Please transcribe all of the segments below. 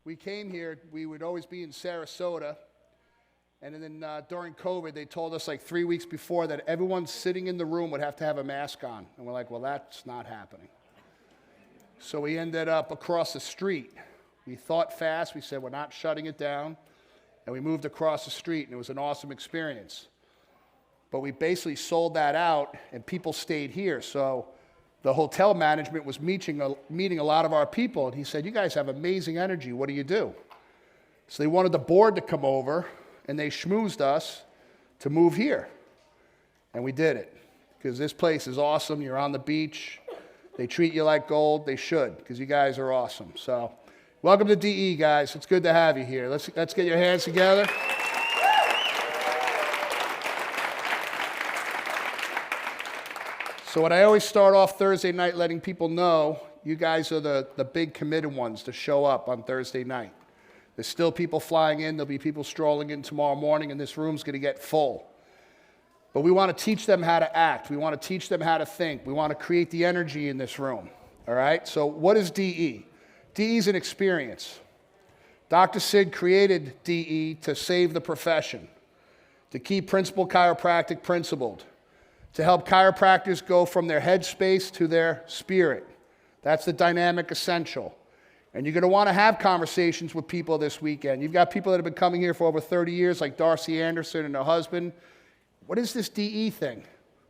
we came here, we would always be in Sarasota. And then during COVID, they told us like 3 weeks before that everyone sitting in the room would have to have a mask on. And we're like, well, that's not happening. So we ended up across the street. We thought fast. We said, we're not shutting it down. And we moved across the street, and it was an awesome experience. But we basically sold that out, and people stayed here. So the hotel management was meeting a lot of our people, and he said, you guys have amazing energy. What do you do? So they wanted the board to come over, and they schmoozed us to move here. And we did it, because this place is awesome. You're on the beach. They treat you like gold. They should, because you guys are awesome. So welcome to DE, guys. It's good to have you here. Let's get your hands together. So what I always start off Thursday night letting people know, you guys are the big committed ones to show up on Thursday night. There's still people flying in. There'll be people strolling in tomorrow morning, and this room's going to get full. But we want to teach them how to act. We want to teach them how to think. We want to create the energy in this room. All right? So what is DE? DE is an experience. Dr. Sid created DE to save the profession, to keep principled chiropractic principled, to help chiropractors go from their head space to their spirit. That's the dynamic essential. And you're going to want to have conversations with people this weekend. You've got people that have been coming here for over 30 years, like Darcy Anderson and her husband. What is this DE thing?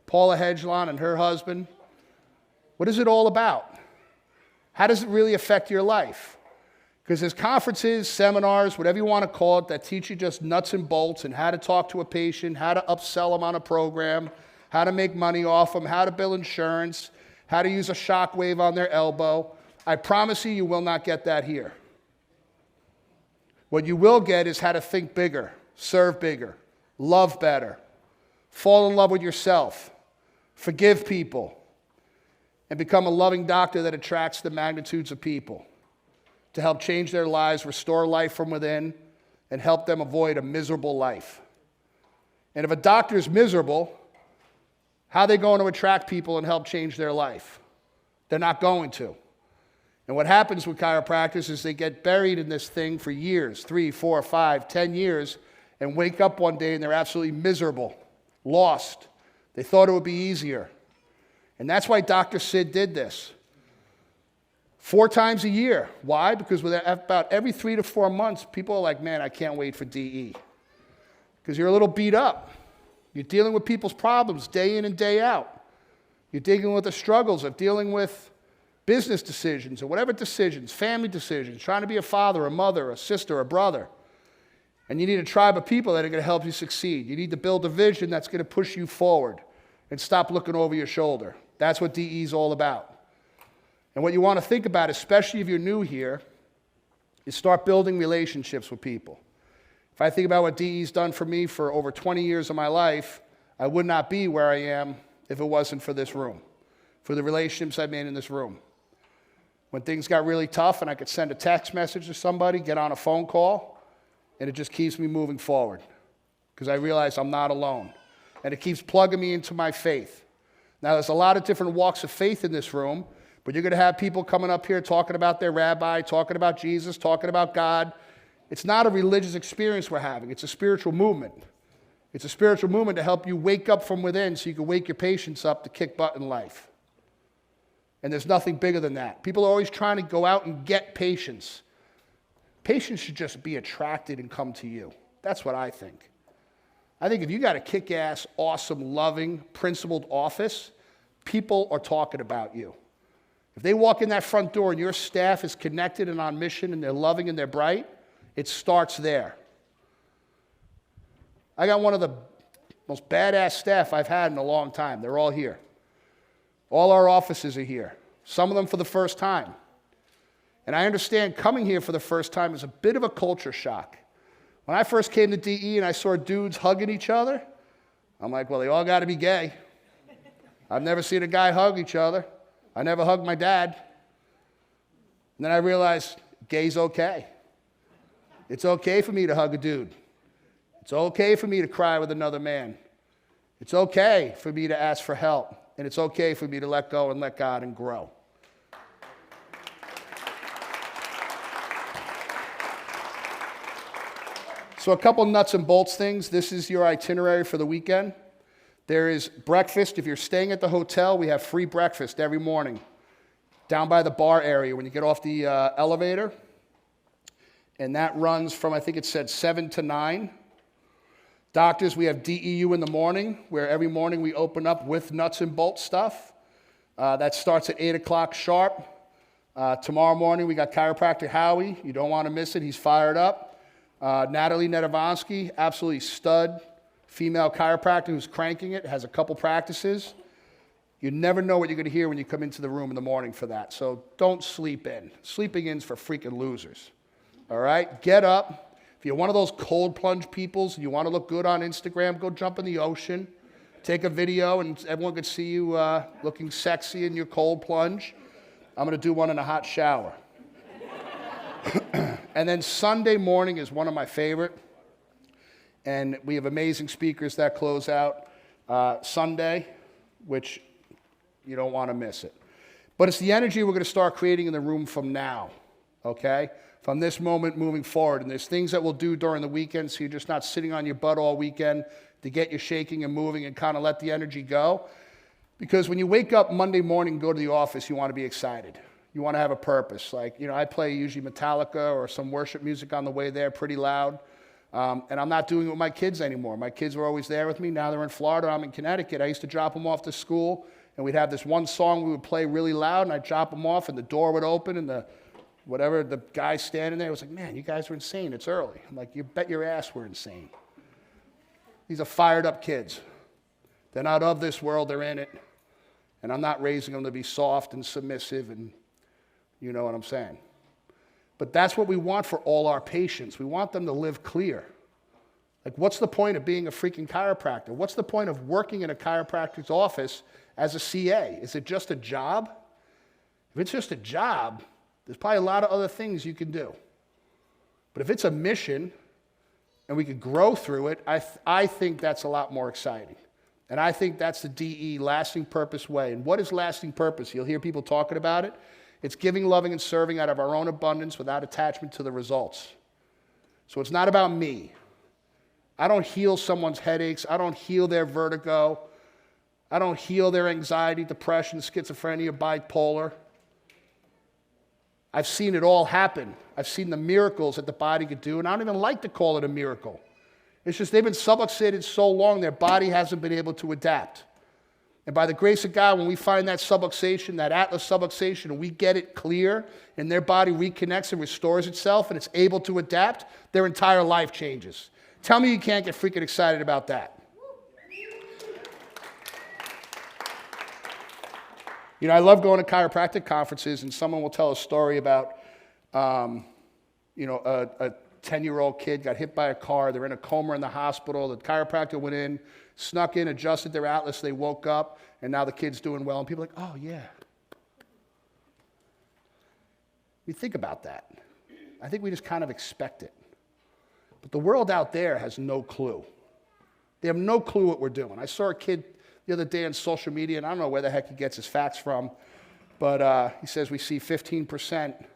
Paula Hedgelon and her husband. What is it all about? How does it really affect your life? Because there's conferences, seminars, whatever you want to call it, that teach you just nuts and bolts and how to talk to a patient, how to upsell them on a program, how to make money off them, how to bill insurance, how to use a shock wave on their elbow. I promise you, you will not get that here. What you will get is how to think bigger, serve bigger, love better, fall in love with yourself, forgive people, and become a loving doctor that attracts the magnitudes of people to help change their lives, restore life from within, and help them avoid a miserable life. And if a doctor is miserable, how are they going to attract people and help change their life? They're not going to. And what happens with chiropractors is they get buried in this thing for years, 3, 4, 5, 10 years, and wake up one day and they're absolutely miserable, lost. They thought it would be easier. And that's why Dr. Sid did this. 4 times a year. Why? Because with about every 3 to 4 months, people are like, man, I can't wait for DE. Because you're a little beat up. You're dealing with people's problems day in and day out. You're dealing with the struggles of dealing with business decisions or whatever decisions, family decisions, trying to be a father, a mother, a sister, a brother. And you need a tribe of people that are going to help you succeed. You need to build a vision that's going to push you forward and stop looking over your shoulder. That's what DE is all about. And what you want to think about, especially if you're new here, is start building relationships with people. If I think about what DE's done for me for over 20 years of my life, I would not be where I am if it wasn't for this room, for the relationships I made in this room. When things got really tough and I could send a text message to somebody, get on a phone call, and it just keeps me moving forward because I realize I'm not alone. And it keeps plugging me into my faith. Now, there's a lot of different walks of faith in this room, but you're going to have people coming up here talking about their rabbi, talking about Jesus, talking about God. It's not a religious experience we're having. It's a spiritual movement. It's a spiritual movement to help you wake up from within so you can wake your patients up to kick butt in life. And there's nothing bigger than that. People are always trying to go out and get patients. Patients should just be attracted and come to you. That's what I think. I think if you got a kick-ass, awesome, loving, principled office, people are talking about you. If they walk in that front door and your staff is connected and on mission and they're loving and they're bright, it starts there. I got one of the most badass staff I've had in a long time. They're all here. All our offices are here. Some of them for the first time. And I understand coming here for the first time is a bit of a culture shock. When I first came to DE and I saw dudes hugging each other, I'm like, well, they all got to be gay. I've never seen a guy hug each other. I never hugged my dad. And then I realized gay's okay. It's okay for me to hug a dude. It's okay for me to cry with another man. It's okay for me to ask for help. And it's okay for me to let go and let God and grow. So a couple nuts and bolts things. This is your itinerary for the weekend. There is breakfast. If you're staying at the hotel, we have free breakfast every morning down by the bar area when you get off the elevator. And that runs from, I think it said 7 to 9. Doctors, we have DEU in the morning, where every morning we open up with nuts and bolts stuff. That starts at 8 o'clock sharp. Tomorrow morning, we got chiropractor Howie. You don't want to miss it. He's fired up. Natalie Nedavonsky, absolutely stud female chiropractor who's cranking it, has a couple practices. You never know what you're going to hear when you come into the room in the morning for that. So don't sleep in. Sleeping in's for freaking losers. All right? Get up. If you're one of those cold plunge peoples and you want to look good on Instagram, go jump in the ocean. Take a video and everyone can see you looking sexy in your cold plunge. I'm going to do one in a hot shower. And then Sunday morning is one of my favorite. And we have amazing speakers that close out Sunday, which you don't want to miss it. But it's the energy we're going to start creating in the room from now, okay? From this moment moving forward. And there's things that we'll do during the weekend so you're just not sitting on your butt all weekend to get you shaking and moving and kind of let the energy go. Because when you wake up Monday morning and go to the office, you want to be excited. You want to have a purpose. Like, you know, I play usually Metallica or some worship music on the way there pretty loud. And I'm not doing it with my kids anymore. My kids were always there with me. Now they're in Florida. I'm in Connecticut. I used to drop them off to school, and we'd have this one song we would play really loud, and I'd drop them off, and the door would open, and the guy standing there was like, man, you guys are insane. It's early. I'm like, you bet your ass we're insane. These are fired up kids. They're not of this world. They're in it. And I'm not raising them to be soft and submissive, and you know what I'm saying. But that's what we want for all our patients. We want them to live clear. Like, what's the point of being a freaking chiropractor? What's the point of working in a chiropractor's office as a CA? Is it just a job? If it's just a job, there's probably a lot of other things you can do. But if it's a mission and we could grow through it, I think that's a lot more exciting. And I think that's the DE, lasting purpose way. And what is lasting purpose? You'll hear people talking about it. It's giving, loving, and serving out of our own abundance without attachment to the results. So it's not about me. I don't heal someone's headaches. I don't heal their vertigo. I don't heal their anxiety, depression, schizophrenia, bipolar. I've seen it all happen. I've seen the miracles that the body could do, and I don't even like to call it a miracle. It's just they've been subluxated so long, their body hasn't been able to adapt. And by the grace of God, when we find that subluxation, that atlas subluxation, and we get it clear, and their body reconnects and restores itself, and it's able to adapt, their entire life changes. Tell me you can't get freaking excited about that. You know, I love going to chiropractic conferences, and someone will tell a story about, a 10-year-old kid got hit by a car. They're in a coma in the hospital. The chiropractor went in, snuck in, adjusted their atlas. They woke up, and now the kid's doing well. And people are like, oh, yeah. You think about that. I think we just kind of expect it. But the world out there has no clue. They have no clue what we're doing. I saw a kid the other day on social media, and I don't know where the heck he gets his facts from, but he says we see 15%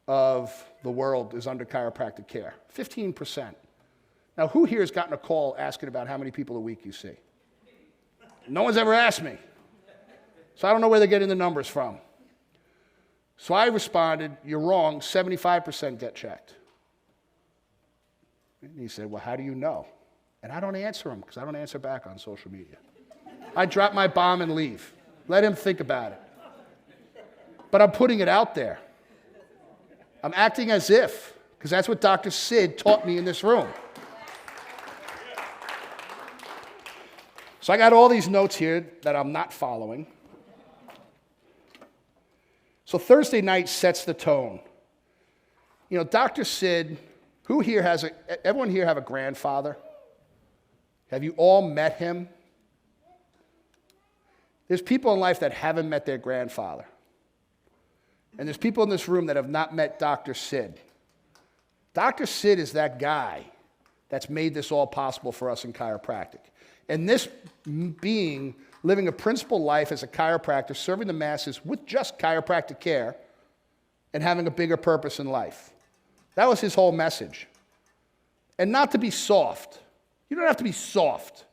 of the world is under chiropractic care. 15%. Now, who here has gotten a call asking about how many people a week you see? No one's ever asked me. So I don't know where they're getting the numbers from. So I responded, you're wrong, 75% get checked. And he said, well, how do you know? And I don't answer him because I don't answer back on social media. I drop my bomb and leave. Let him think about it. But I'm putting it out there. I'm acting as if, because that's what Dr. Sid taught me in this room. So I got all these notes here that I'm not following. So Thursday night sets the tone. You know, Dr. Sid, everyone here have a grandfather? Have you all met him? There's people in life that haven't met their grandfather. And there's people in this room that have not met Dr. Sid. Dr. Sid is that guy that's made this all possible for us in chiropractic. And this being living a principled life as a chiropractor, serving the masses with just chiropractic care and having a bigger purpose in life. That was his whole message. And not to be soft. You don't have to be soft.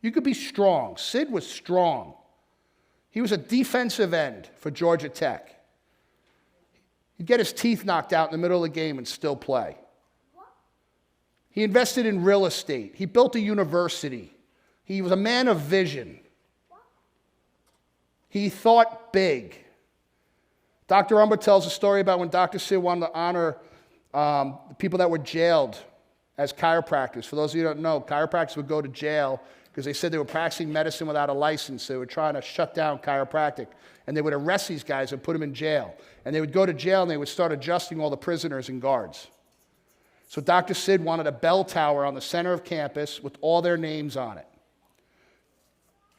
You could be strong. Sid was strong. He was a defensive end for Georgia Tech. He'd get his teeth knocked out in the middle of the game and still play. He invested in real estate. He built a university. He was a man of vision. He thought big. Dr. Umber tells a story about when Dr. Sid wanted to honor the people that were jailed as chiropractors. For those of you who don't know, chiropractors would go to jail because they said they were practicing medicine without a license. They were trying to shut down chiropractic. And they would arrest these guys and put them in jail. And they would go to jail and they would start adjusting all the prisoners and guards. So Dr. Sid wanted a bell tower on the center of campus with all their names on it.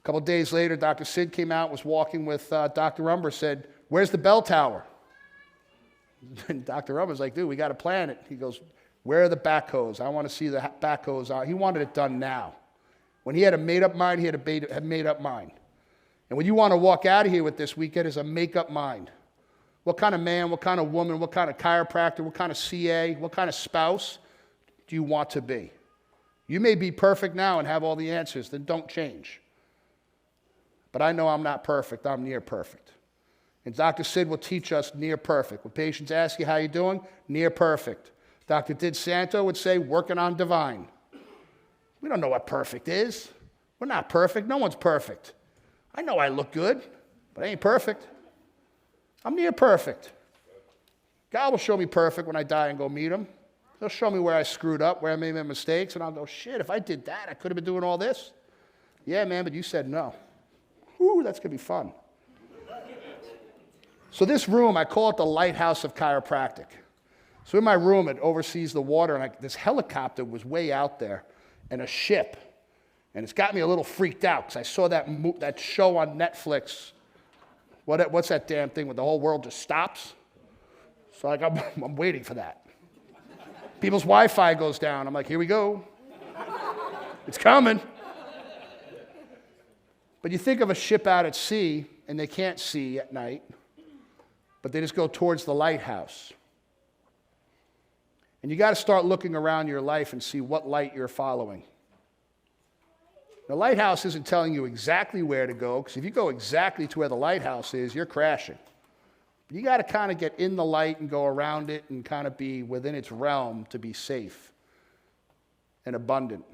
A couple of days later, Dr. Sid came out, was walking with Dr. Umber, said, "Where's the bell tower?" And Dr. Umber's like, "Dude, we got to plan it." He goes, "Where are the backhoes? I want to see the backhoes out." He wanted it done now. When he had a made-up mind, he had a made-up mind. And what you want to walk out of here with this weekend is a make-up mind. What kind of man, what kind of woman, what kind of chiropractor, what kind of CA, what kind of spouse do you want to be? You may be perfect now and have all the answers, then don't change. But I know I'm not perfect, I'm near perfect. And Dr. Sid will teach us near perfect. When patients ask you how you're doing, near perfect. Dr. Did Santo would say, working on divine. We don't know what perfect is. We're not perfect, no one's perfect. I know I look good, but I ain't perfect. I'm near perfect. God will show me perfect when I die and go meet him. He'll show me where I screwed up, where I made my mistakes, and I'll go, shit, if I did that, I could have been doing all this. Yeah, man, but you said no. Whew, that's going to be fun. So this room, I call it the lighthouse of chiropractic. So in my room, it oversees the water, and this helicopter was way out there, and a ship. And it's got me a little freaked out because I saw that show on Netflix. What's that damn thing where the whole world just stops? So like I'm waiting for that. People's Wi-Fi goes down. I'm like, here we go. It's coming. But you think of a ship out at sea, and they can't see at night, but they just go towards the lighthouse. And you got to start looking around your life and see what light you're following. The lighthouse isn't telling you exactly where to go, because if you go exactly to where the lighthouse is, you're crashing. You got to kind of get in the light and go around it and kind of be within its realm to be safe and abundant.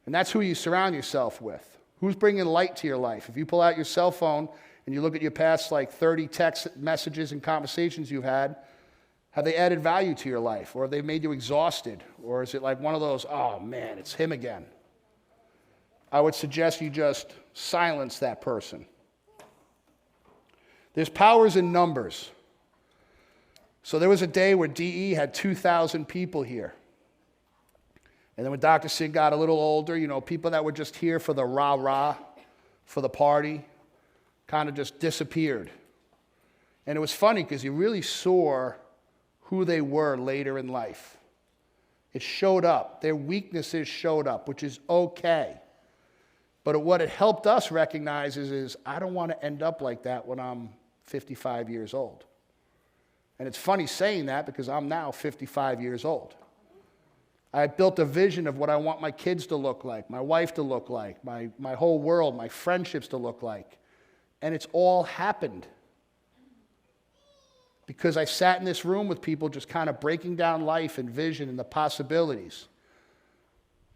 And that's who you surround yourself with. Who's bringing light to your life? If you pull out your cell phone and you look at your past 30 text messages and conversations you've had, have they added value to your life? Or have they made you exhausted? Or is it like one of those, oh man, it's him again? I would suggest you just silence that person. There's powers in numbers. So there was a day where DE had 2,000 people here. And then when Dr. Sid got a little older, people that were just here for the rah-rah, for the party, kind of just disappeared. And it was funny because you really saw who they were later in life. It showed up. Their weaknesses showed up, which is okay. But what it helped us recognize is I don't want to end up like that when I'm 55 years old. And it's funny saying that because I'm now 55 years old. I built a vision of what I want my kids to look like, my wife to look like, my whole world, my friendships to look like. And it's all happened because I sat in this room with people just kind of breaking down life and vision and the possibilities.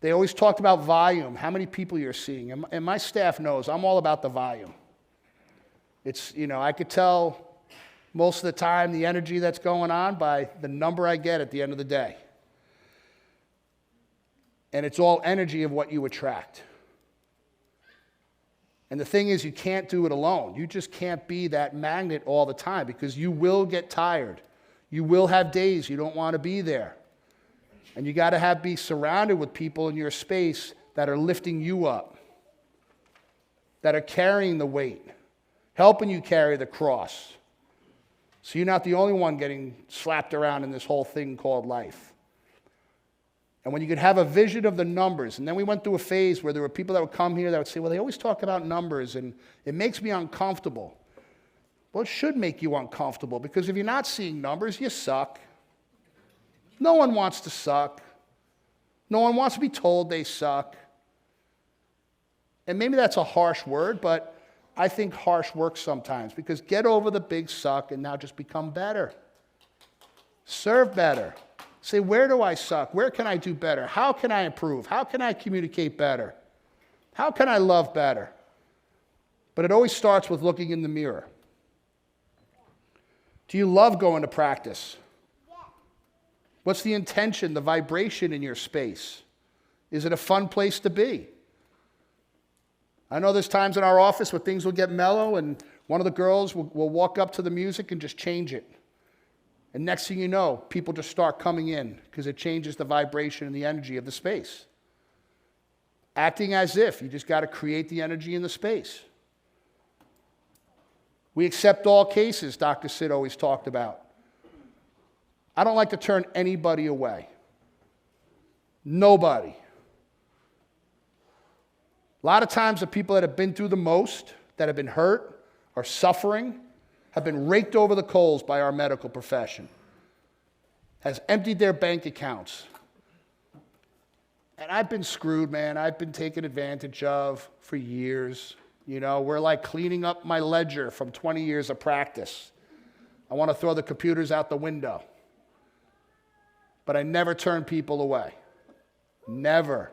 They always talked about volume, how many people you're seeing. And my staff knows I'm all about the volume. It's, I could tell most of the time the energy that's going on by the number I get at the end of the day. And it's all energy of what you attract. And the thing is, you can't do it alone. You just can't be that magnet all the time because you will get tired. You will have days you don't want to be there. And you got to be surrounded with people in your space that are lifting you up, that are carrying the weight, helping you carry the cross. So you're not the only one getting slapped around in this whole thing called life. And when you could have a vision of the numbers, and then we went through a phase where there were people that would come here that would say, well, they always talk about numbers, and it makes me uncomfortable. Well, it should make you uncomfortable, because if you're not seeing numbers, you suck. No one wants to suck. No one wants to be told they suck. And maybe that's a harsh word, but I think harsh works sometimes, because get over the big suck and now just become better. Serve better. Say, where do I suck? Where can I do better? How can I improve? How can I communicate better? How can I love better? But it always starts with looking in the mirror. Do you love going to practice? What's the intention, the vibration in your space? Is it a fun place to be? I know there's times in our office where things will get mellow and one of the girls will walk up to the music and just change it. And next thing you know, people just start coming in because it changes the vibration and the energy of the space. Acting as if. You just got to create the energy in the space. We accept all cases, Dr. Sid always talked about. I don't like to turn anybody away. Nobody. A lot of times the people that have been through the most, that have been hurt, are suffering, have been raked over the coals by our medical profession, has emptied their bank accounts. And I've been screwed, man. I've been taken advantage of for years. You know, we're like cleaning up my ledger from 20 years of practice. I want to throw the computers out the window. But I never turn people away. Never.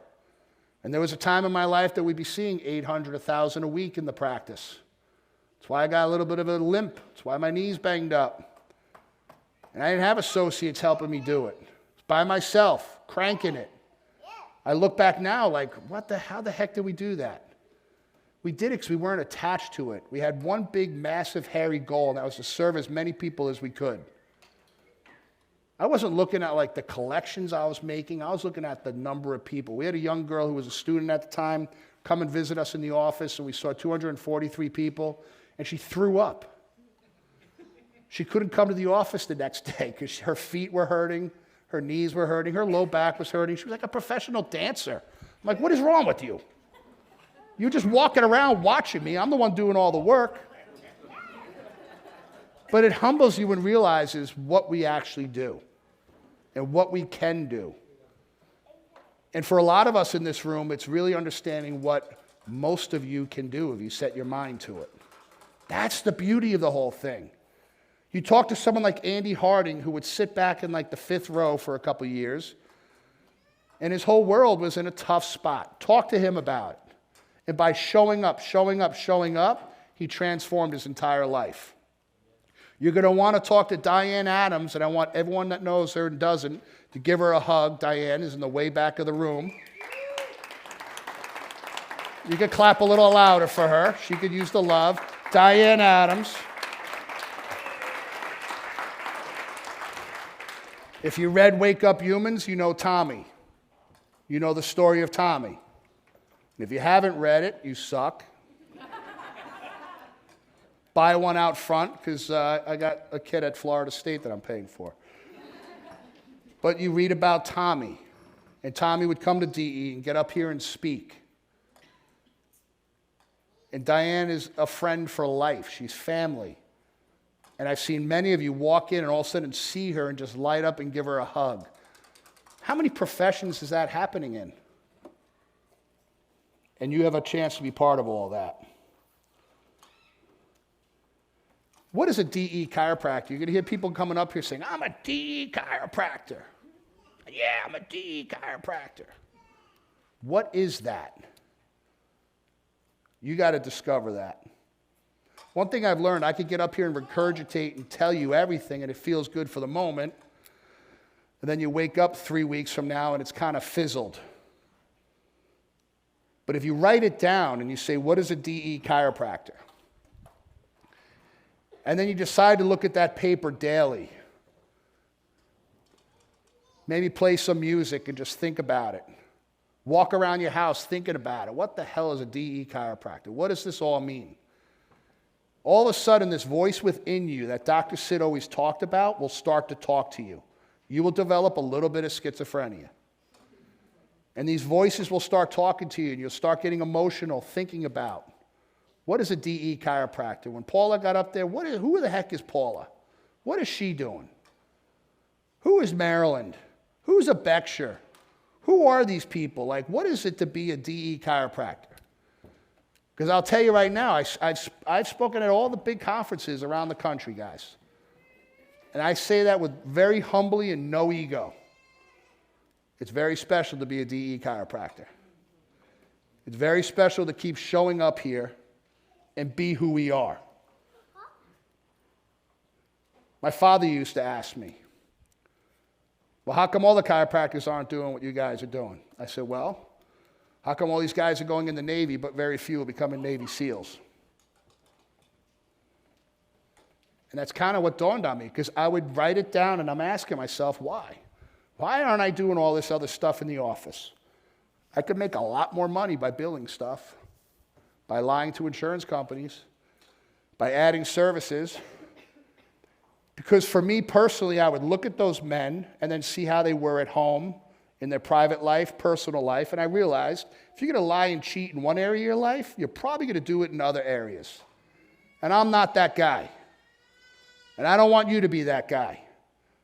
And there was a time in my life that we'd be seeing 800, 1,000 a week in the practice. That's why I got a little bit of a limp. That's why my knee's banged up. And I didn't have associates helping me do it. It's by myself, cranking it. I look back now like, how the heck did we do that? We did it because we weren't attached to it. We had one big, massive, hairy goal, and that was to serve as many people as we could. I wasn't looking at like the collections I was making. I was looking at the number of people. We had a young girl who was a student at the time come and visit us in the office, and we saw 243 people, and she threw up. She couldn't come to the office the next day because her feet were hurting, her knees were hurting, her low back was hurting. She was like a professional dancer. I'm like, what is wrong with you? You're just walking around watching me. I'm the one doing all the work. But it humbles you and realizes what we actually do and what we can do. And for a lot of us in this room, it's really understanding what most of you can do if you set your mind to it. That's the beauty of the whole thing. You talk to someone like Andy Harding, who would sit back in like the 5th row for a couple years, and his whole world was in a tough spot. Talk to him about it. And by showing up, he transformed his entire life. You're going to want to talk to Diane Adams, and I want everyone that knows her and doesn't to give her a hug. Diane is in the way back of the room. You could clap a little louder for her. She could use the love. Diane Adams. If you read Wake Up Humans, you know Tommy. You know the story of Tommy. And if you haven't read it, you suck. Buy one out front, because I got a kid at Florida State that I'm paying for. But you read about Tommy, and Tommy would come to DE and get up here and speak. And Diane is a friend for life. She's family. And I've seen many of you walk in and all of a sudden see her and just light up and give her a hug. How many professions is that happening in? And you have a chance to be part of all that. What is a DE chiropractor? You're going to hear people coming up here saying, I'm a DE chiropractor. Yeah, I'm a DE chiropractor. What is that? You got to discover that. One thing I've learned, I could get up here and regurgitate and tell you everything, and it feels good for the moment. And then you wake up 3 weeks from now, and it's kind of fizzled. But if you write it down and you say, what is a DE chiropractor? And then you decide to look at that paper daily. Maybe play some music and just think about it. Walk around your house thinking about it. What the hell is a DE chiropractor? What does this all mean? All of a sudden, this voice within you that Dr. Sid always talked about will start to talk to you. You will develop a little bit of schizophrenia. And these voices will start talking to you, and you'll start getting emotional, thinking about, what is a DE chiropractor? When Paula got up there, who the heck is Paula? What is she doing? Who is Maryland? Who's a Beckshire? Who are these people? Like, what is it to be a DE chiropractor? Because I'll tell you right now, I've spoken at all the big conferences around the country, guys. And I say that with very humbly and no ego. It's very special to be a DE chiropractor. It's very special to keep showing up here and be who we are. My father used to ask me, well, how come all the chiropractors aren't doing what you guys are doing? I said, well, how come all these guys are going in the Navy, but very few are becoming Navy SEALs? And that's kind of what dawned on me, because I would write it down and I'm asking myself, why? Why aren't I doing all this other stuff in the office? I could make a lot more money by billing stuff, by lying to insurance companies, by adding services. Because for me personally, I would look at those men and then see how they were at home, in their private life, personal life, and I realized if you're going to lie and cheat in one area of your life, you're probably going to do it in other areas. And I'm not that guy. And I don't want you to be that guy.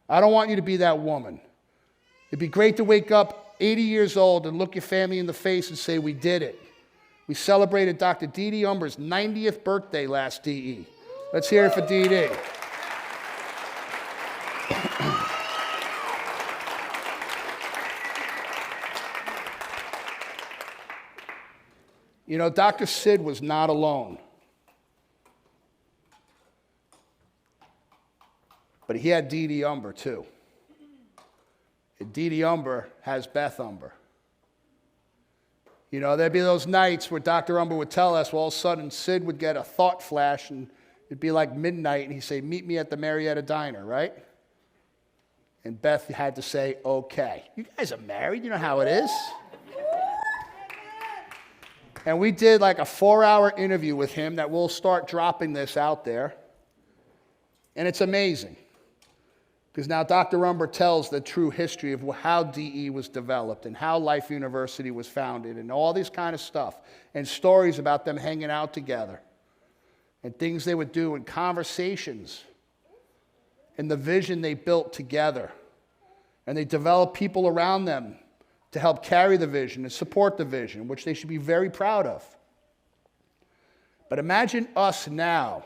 I don't want you to be that woman. It'd be great to wake up 80 years old and look your family in the face and say, we did it. We celebrated Dr. Dee Dee Umber's 90th birthday last DE. Let's hear it for Dee Dee. You know, Dr. Sid was not alone. But he had Dee Dee Umber, too. And Dee Dee Umber has Beth Umber. You know, there'd be those nights where Dr. Umber would tell us, well, all of a sudden Sid would get a thought flash, and it'd be like midnight, and he'd say, meet me at the Marietta Diner, right? And Beth had to say, okay. You guys are married, you know how it is. And we did like a 4-hour interview with him that we'll start dropping this out there. And it's amazing. Because now Dr. Umber tells the true history of how DE was developed and how Life University was founded and all this kind of stuff. And stories about them hanging out together. And things they would do and conversations. And the vision they built together. And they developed people around them to help carry the vision and support the vision, which they should be very proud of. But imagine us now.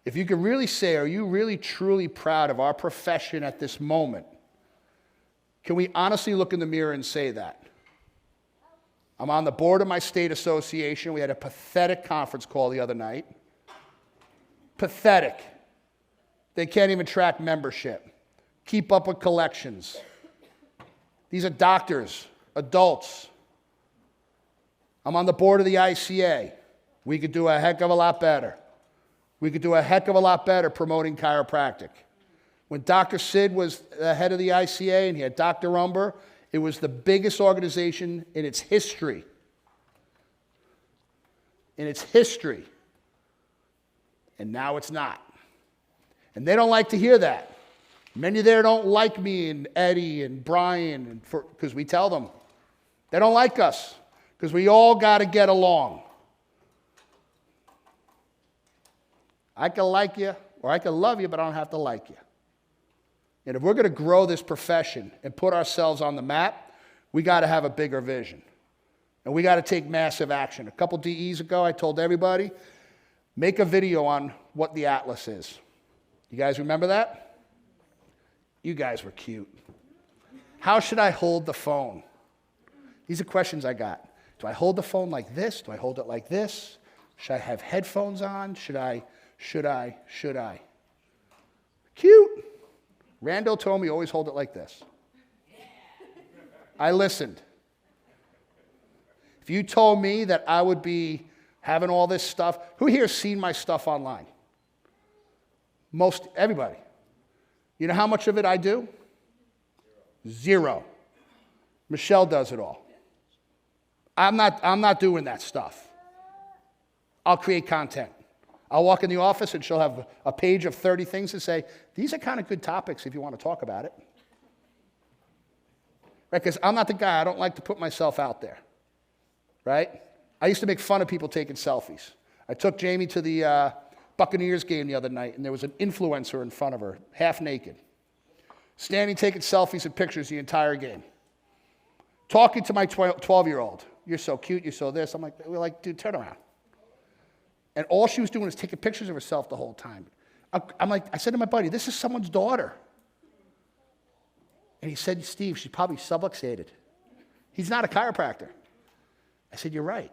If you could really say, are you really truly proud of our profession at this moment? Can we honestly look in the mirror and say that? I'm on the board of my state association. We had a pathetic conference call the other night. Pathetic. They can't even track membership, keep up with collections. These are doctors, adults. I'm on the board of the ICA. We could do a heck of a lot better. We could do a heck of a lot better promoting chiropractic. When Dr. Sid was the head of the ICA and he had Dr. Umber, it was the biggest organization in its history. In its history. And now it's not. And they don't like to hear that. Many there don't like me and Eddie and Brian because we tell them. They don't like us because we all got to get along. I can like you or I can love you, but I don't have to like you. And if we're going to grow this profession and put ourselves on the map, we got to have a bigger vision. And we got to take massive action. A couple DEs ago, I told everybody, make a video on what the Atlas is. You guys remember that? You guys were cute. How should I hold the phone? These are questions I got. Do I hold the phone like this? Do I hold it like this? Should I have headphones on? Should I? Cute. Randall told me always hold it like this. I listened. If you told me that I would be having all this stuff, who here has seen my stuff online? Everybody. You know how much of it I do? Zero. Michelle does it all. I'm not doing that stuff. I'll create content. I'll walk in the office and she'll have a page of 30 things to say, these are kind of good topics if you want to talk about it. Right? Because I'm not the guy, I don't like to put myself out there. Right? I used to make fun of people taking selfies. I took Jamie to the Buccaneers game the other night, and there was an influencer in front of her, half naked, standing taking selfies and pictures the entire game. talking to my 12-year-old. You're so cute, you're so this. We're like, dude, turn around. And all she was doing was taking pictures of herself the whole time. I said to my buddy, this is someone's daughter. And he said, Steve, she's probably subluxated. He's not a chiropractor. I said, you're right.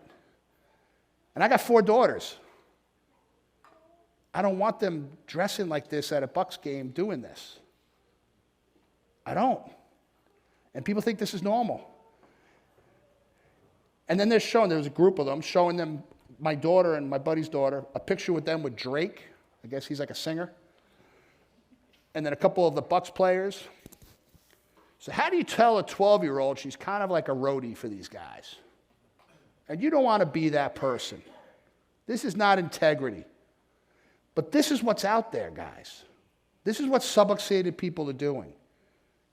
And I got 4 daughters. I don't want them dressing like this at a Bucks game doing this. I don't. And people think this is normal. And then there was a group of them showing them, my daughter and my buddy's daughter, a picture with them with Drake. I guess he's like a singer. And then a couple of the Bucks players. So how do you tell a 12-year-old she's kind of like a roadie for these guys? And you don't want to be that person. This is not integrity. But this is what's out there, guys. This is what subluxated people are doing.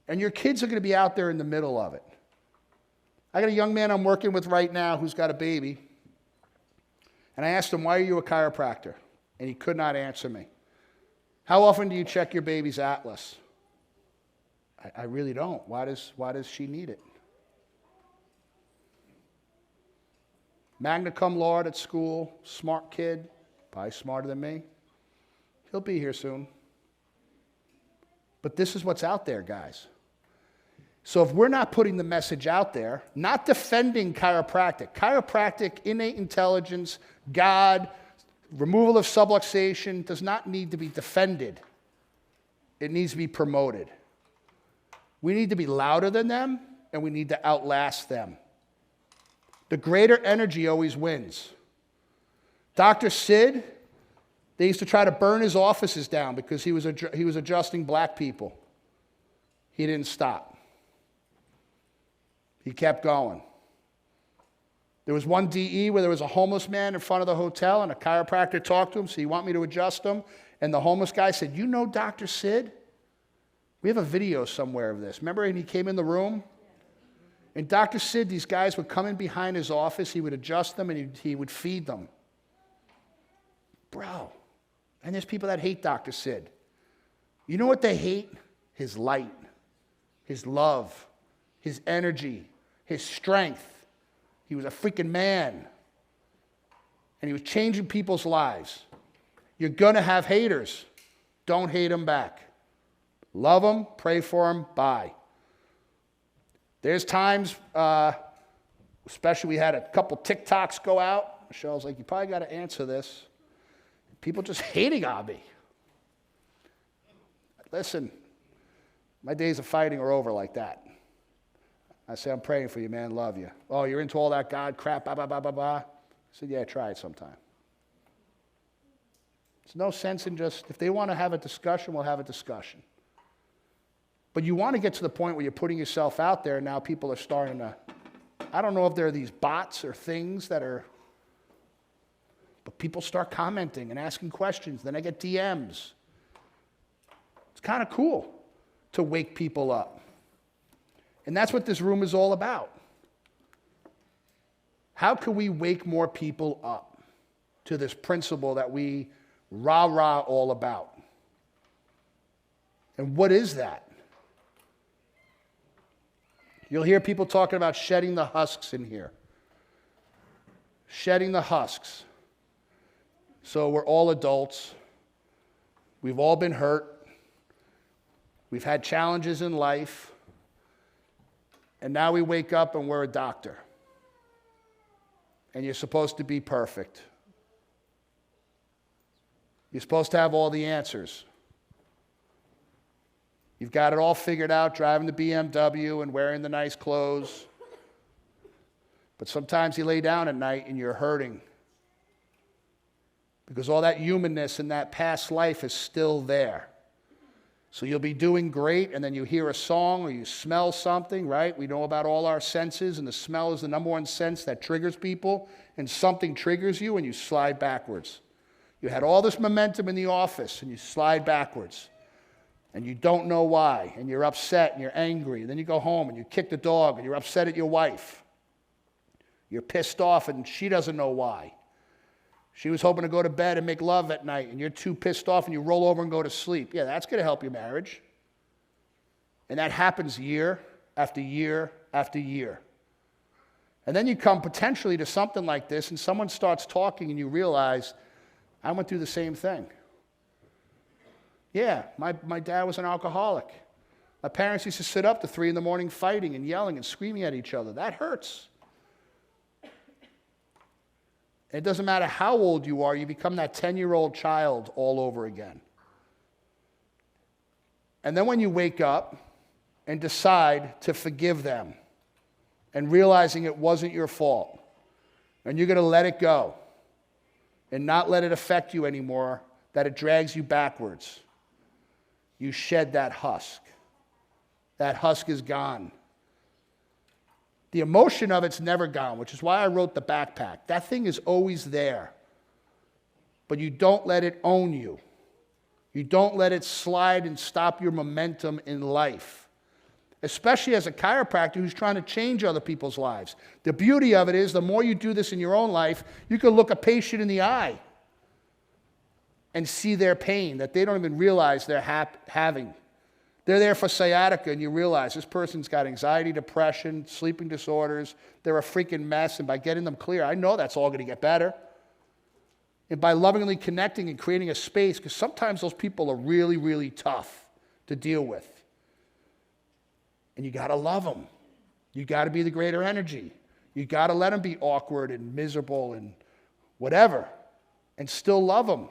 And your kids are going to be out there in the middle of it. I got a young man I'm working with right now who's got a baby. And I asked him, why are you a chiropractor? And he could not answer me. How often do you check your baby's atlas? I really don't. Why does she need it? Magna cum laude at school, smart kid, probably smarter than me. He'll be here soon. But this is what's out there, guys. So if we're not putting the message out there, not defending chiropractic, innate intelligence, God, removal of subluxation does not need to be defended. It needs to be promoted. We need to be louder than them, and we need to outlast them. The greater energy always wins. Dr. Sid, they used to try to burn his offices down because he was adjusting black people. He didn't stop. He kept going. There was one DE where there was a homeless man in front of the hotel, and a chiropractor talked to him, said, you want me to adjust him? And the homeless guy said, you know Dr. Sid? We have a video somewhere of this. Remember when he came in the room? And Dr. Sid, these guys would come in behind his office, he would adjust them, and he would feed them. Bro. And there's people that hate Dr. Sid. You know what they hate? His light, his love, his energy, his strength. He was a freaking man. And he was changing people's lives. You're going to have haters. Don't hate them back. Love them, pray for them, bye. There's times, especially we had a couple TikToks go out. Michelle's like, you probably got to answer this. People just hating on me. Listen, my days of fighting are over like that. I say, I'm praying for you, man, love you. Oh, you're into all that God crap, blah, blah, blah, blah, blah. I said, yeah, try it sometime. There's no sense in just, if they want to have a discussion, we'll have a discussion. But you want to get to the point where you're putting yourself out there, and now people are starting to, I don't know if there are these bots or things that are, but people start commenting and asking questions. Then I get DMs. It's kind of cool to wake people up. And that's what this room is all about. How can we wake more people up to this principle that we rah-rah all about? And what is that? You'll hear people talking about shedding the husks in here. Shedding the husks. So we're all adults. We've all been hurt. We've had challenges in life. And now we wake up and we're a doctor. And you're supposed to be perfect. You're supposed to have all the answers. You've got it all figured out, driving the BMW and wearing the nice clothes. But sometimes you lay down at night and you're hurting. Because all that humanness in that past life is still there. So you'll be doing great, and then you hear a song or you smell something, right? We know about all our senses, and the smell is the number one sense that triggers people, and something triggers you, and you slide backwards. You had all this momentum in the office, and you slide backwards. And you don't know why, and you're upset, and you're angry. And then you go home, and you kick the dog, and you're upset at your wife. You're pissed off, and she doesn't know why. She was hoping to go to bed and make love at night, and you're too pissed off, and you roll over and go to sleep. Yeah, that's going to help your marriage. And that happens year after year after year. And then you come potentially to something like this, and someone starts talking, and you realize, I went through the same thing. Yeah, my dad was an alcoholic. My parents used to sit up to 3 a.m. fighting and yelling and screaming at each other. That hurts. It doesn't matter how old you are, you become that 10-year-old child all over again. And then when you wake up and decide to forgive them and realizing it wasn't your fault, and you're going to let it go and not let it affect you anymore, that it drags you backwards, you shed that husk. That husk is gone. The emotion of it's never gone, which is why I wrote the backpack. That thing is always there. But you don't let it own you. You don't let it slide and stop your momentum in life. Especially as a chiropractor who's trying to change other people's lives. The beauty of it is the more you do this in your own life, you can look a patient in the eye and see their pain that they don't even realize they're having. They're there for sciatica, and you realize this person's got anxiety, depression, sleeping disorders. They're a freaking mess, and by getting them clear, I know that's all going to get better. And by lovingly connecting and creating a space, because sometimes those people are really, really tough to deal with. And you got to love them. You got to be the greater energy. You got to let them be awkward and miserable and whatever, and still love them.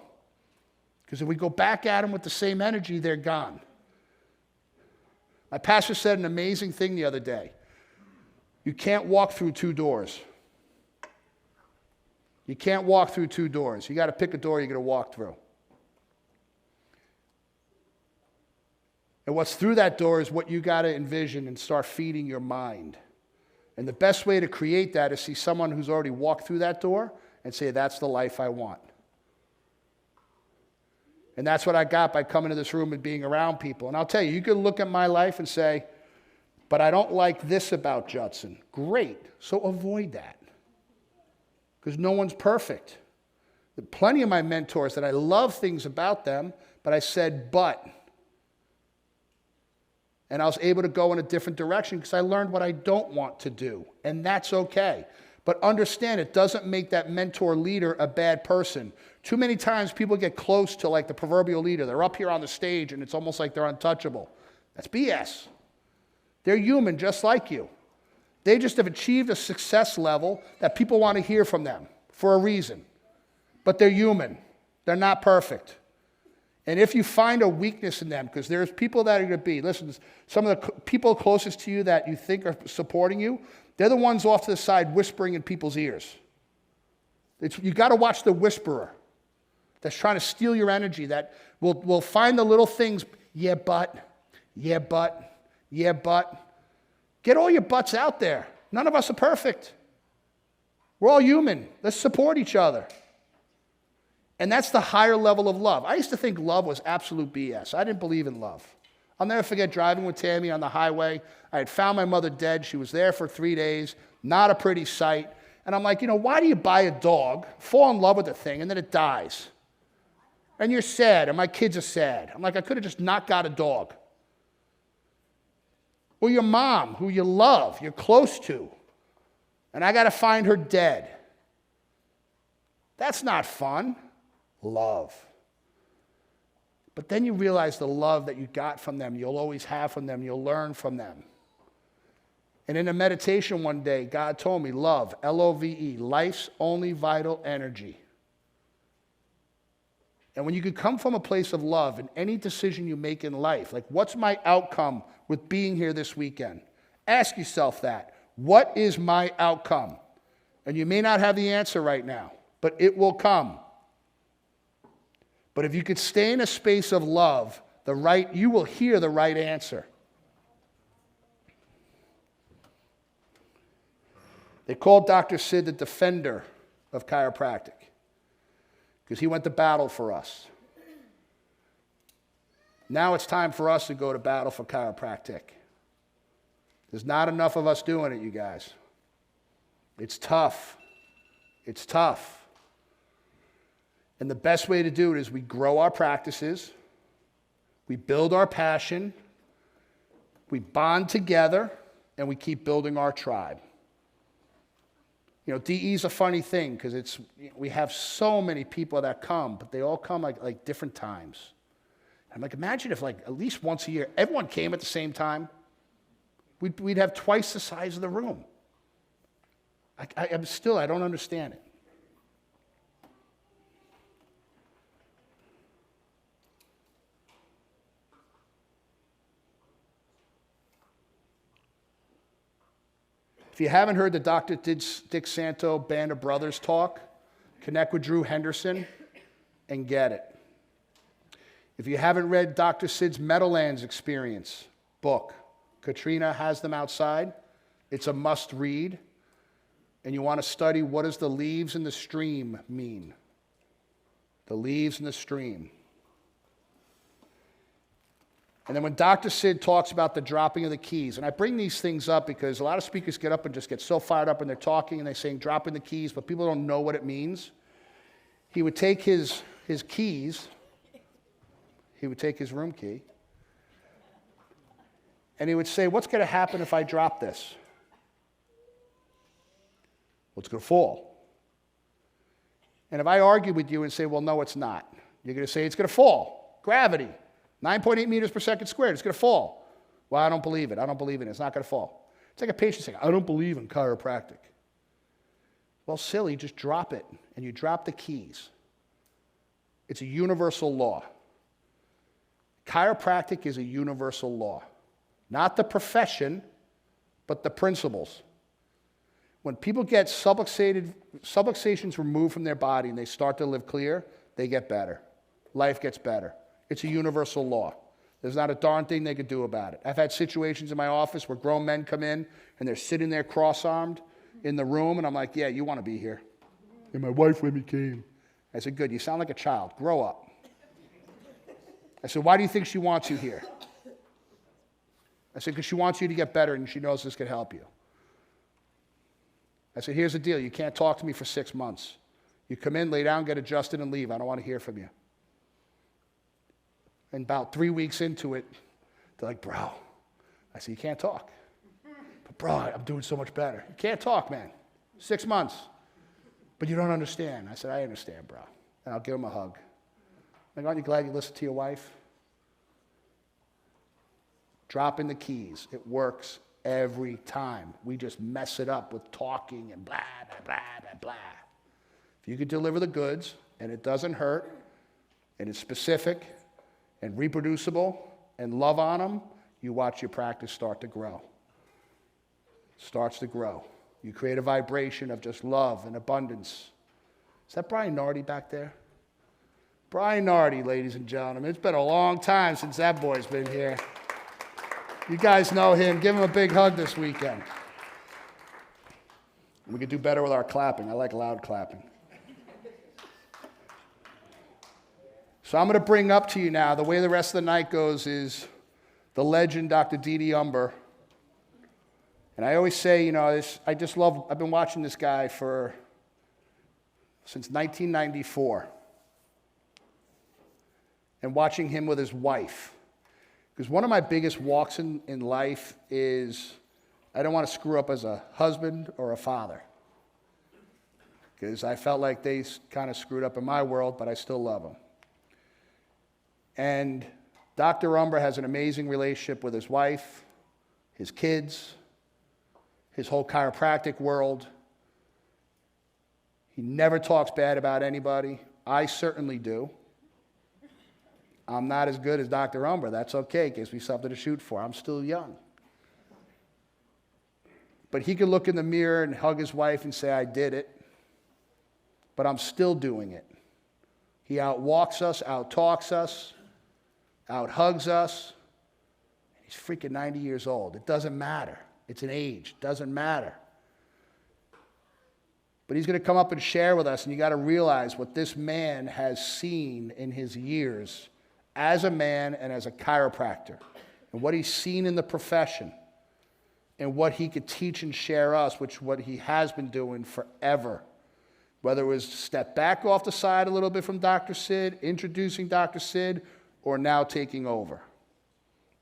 Because if we go back at them with the same energy, they're gone. My pastor said an amazing thing the other day. You can't walk through 2 doors. You can't walk through 2 doors. You got to pick a door you're going to walk through. And what's through that door is what you got to envision and start feeding your mind. And the best way to create that is see someone who's already walked through that door and say, that's the life I want. And that's what I got by coming to this room and being around people. And I'll tell you, you can look at my life and say, but I don't like this about Judson. Great. So avoid that. Because no one's perfect. There are plenty of my mentors that I love things about them, but I said, but. And I was able to go in a different direction because I learned what I don't want to do. And that's okay. But understand, it doesn't make that mentor leader a bad person. Too many times people get close to like the proverbial leader. They're up here on the stage and it's almost like they're untouchable. That's BS. They're human just like you. They just have achieved a success level that people want to hear from them for a reason. But they're human. They're not perfect. And if you find a weakness in them, because there's people that are going to be, listen, some of the people closest to you that you think are supporting you, they're the ones off to the side whispering in people's ears. You got to watch the whisperer that's trying to steal your energy, that will find the little things, yeah, but. Get all your butts out there. None of us are perfect. We're all human. Let's support each other. And that's the higher level of love. I used to think love was absolute BS. I didn't believe in love. I'll never forget driving with Tammy on the highway. I had found my mother dead. She was there for 3 days. Not a pretty sight. And I'm like, why do you buy a dog, fall in love with the thing, and then it dies? And you're sad, and my kids are sad. I'm like, I could have just not got a dog. Or your mom, who you love, you're close to, and I got to find her dead. That's not fun. Love. But then you realize the love that you got from them, you'll always have from them, you'll learn from them. And in a meditation one day, God told me, love, L-O-V-E, life's only vital energy. And when you could come from a place of love in any decision you make in life, like what's my outcome with being here this weekend? Ask yourself that. What is my outcome? And you may not have the answer right now, but it will come. But if you could stay in a space of love, you will hear the right answer. They called Dr. Sid the defender of chiropractic because he went to battle for us. Now it's time for us to go to battle for chiropractic. There's not enough of us doing it, you guys. It's tough. It's tough. And the best way to do it is we grow our practices, we build our passion, we bond together, and we keep building our tribe. DE is a funny thing because we have so many people that come, but they all come like different times. I'm like, imagine if at least once a year, everyone came at the same time. We'd have twice the size of the room. I don't understand it. If you haven't heard the Dr. Dick Santo Band of Brothers talk, connect with Drew Henderson and get it. If you haven't read Dr. Sid's Meadowlands Experience book, Katrina has them outside. It's a must read. And you want to study what does the leaves in the stream mean. The leaves in the stream. And then when Dr. Sid talks about the dropping of the keys, and I bring these things up because a lot of speakers get up and just get so fired up and they're talking and they're saying dropping the keys, but people don't know what it means. He would take his keys, he would take his room key, and he would say, what's going to happen if I drop this? Well, it's going to fall. And if I argue with you and say, well, no, it's not, you're going to say it's going to fall. Gravity. 9.8 meters per second squared. It's going to fall. Well, I don't believe it. I don't believe in it. It's not going to fall. It's like a patient saying, I don't believe in chiropractic. Well, silly, just drop it. And you drop the keys. It's a universal law. Chiropractic is a universal law. Not the profession, but the principles. When people get subluxations removed from their body and they start to live clear, they get better. Life gets better. It's a universal law. There's not a darn thing they could do about it. I've had situations in my office where grown men come in and they're sitting there cross-armed in the room, and I'm like, yeah, you want to be here. And my wife with me came. I said, good, you sound like a child. Grow up. I said, why do you think she wants you here? I said, because she wants you to get better and she knows this could help you. I said, here's the deal. You can't talk to me for 6 months. You come in, lay down, get adjusted, and leave. I don't want to hear from you. And about 3 weeks into it, they're like, bro. I said, you can't talk. But bro, I'm doing so much better. You can't talk, man. 6 months. But you don't understand. I said, I understand, bro. And I'll give him a hug. Like, aren't you glad you listened to your wife? Dropping the keys. It works every time. We just mess it up with talking and blah, blah, blah, blah, blah. If you could deliver the goods and it doesn't hurt and it's specific and reproducible and love on them, you watch your practice start to grow. Starts to grow. You create a vibration of just love and abundance. Is that Brian Nardi back there? Brian Nardi, ladies and gentlemen. It's been a long time since that boy's been here. You guys know him. Give him a big hug this weekend. We could do better with our clapping. I like loud clapping. So I'm going to bring up to you now, the way the rest of the night goes is the legend Dr. Dede Umber. And I always say, I've been watching this guy since 1994. And watching him with his wife. Because one of my biggest walks in life is I don't want to screw up as a husband or a father. Because I felt like they kind of screwed up in my world, but I still love them. And Dr. Umber has an amazing relationship with his wife, his kids, his whole chiropractic world. He never talks bad about anybody. I certainly do. I'm not as good as Dr. Umber. That's okay. It gives me something to shoot for. I'm still young. But he can look in the mirror and hug his wife and say, I did it. But I'm still doing it. He outwalks us, outtalks us, outhugs us. He's freaking 90 years old. It doesn't matter. It's an age. It doesn't matter. But he's going to come up and share with us, and you got to realize what this man has seen in his years as a man and as a chiropractor, and what he's seen in the profession, and what he could teach and share us, what he has been doing forever. Whether it was step back off the side a little bit from Dr. Sid, introducing Dr. Sid, or now taking over.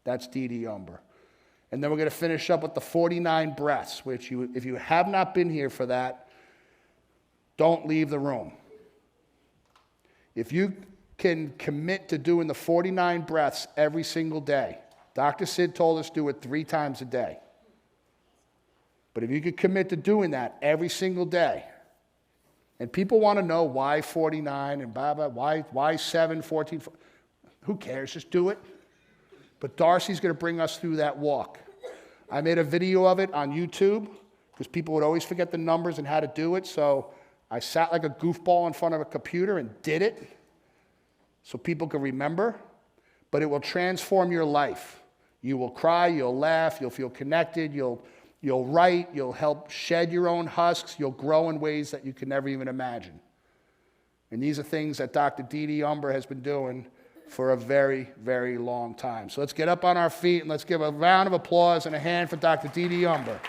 That's Dede Umber. And then we're going to finish up with the 49 breaths, which if you have not been here for that, don't leave the room. If you can commit to doing the 49 breaths every single day, Dr. Sid told us do it 3 times a day. But if you could commit to doing that every single day, and people want to know why 49 and blah, blah, why 7, 14, who cares? Just do it. But Darcy's going to bring us through that walk. I made a video of it on YouTube because people would always forget the numbers and how to do it. So I sat like a goofball in front of a computer and did it so people can remember. But it will transform your life. You will cry, you'll laugh, you'll feel connected, you'll write, you'll help shed your own husks, you'll grow in ways that you can never even imagine. And these are things that Dr. Dee Umber has been doing for a very, very long time. So let's get up on our feet and let's give a round of applause and a hand for Dr. Dee Umber.